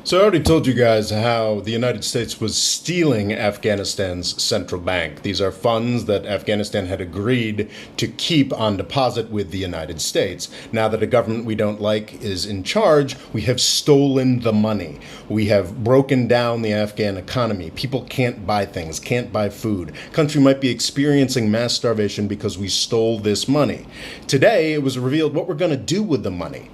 So I already told you guys how the United States was stealing Afghanistan's central bank. These are funds that Afghanistan had agreed to keep on deposit with the United States. Now that a government we don't like is in charge, we have stolen the money. We have broken down the Afghan economy. People can't buy things, can't buy food. Country might be experiencing mass starvation because we stole this money. Today, it was revealed what we're going to do with the money.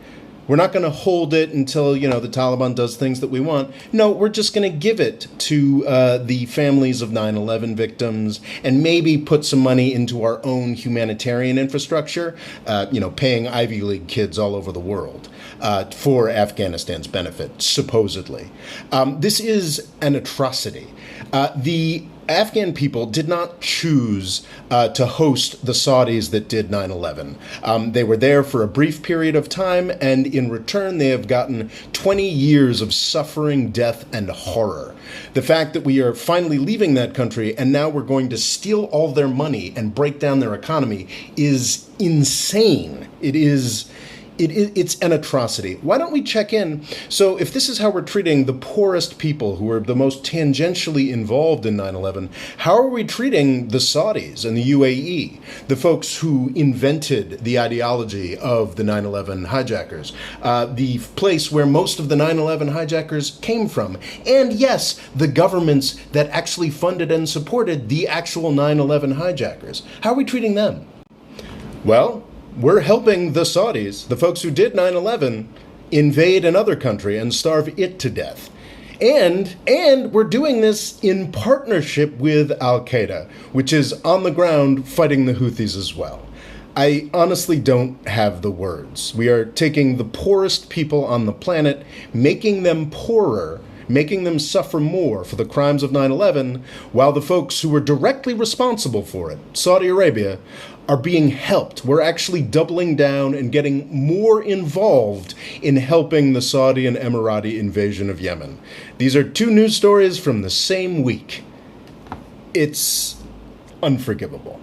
We're not going to hold it until, the Taliban does things that we want. No, we're just going to give it to the families of 9/11 victims and maybe put some money into our own humanitarian infrastructure, paying Ivy League kids all over the world for Afghanistan's benefit, supposedly. This is an atrocity. The Afghan people did not choose to host the Saudis that did 9/11. They were there for a brief period of time, and in return, they have gotten 20 years of suffering, death, and horror. The fact that we are finally leaving that country and now we're going to steal all their money and break down their economy is insane. It's an atrocity. Why don't we check in? So if this is how we're treating the poorest people who are the most tangentially involved in 9/11, how are we treating the Saudis and the UAE, the folks who invented the ideology of the 9/11 hijackers, the place where most of the 9/11 hijackers came from, and yes, the governments that actually funded and supported the actual 9/11 hijackers? How are we treating them? Well, we're helping the Saudis, the folks who did 9/11, invade another country and starve it to death. And we're doing this in partnership with Al-Qaeda, which is on the ground fighting the Houthis as well. I honestly don't have the words. We are taking the poorest people on the planet, making them poorer, making them suffer more for the crimes of 9/11, while the folks who were directly responsible for it, Saudi Arabia, are being helped. We're actually doubling down and getting more involved in helping the Saudi and Emirati invasion of Yemen. These are two news stories from the same week. It's unforgivable.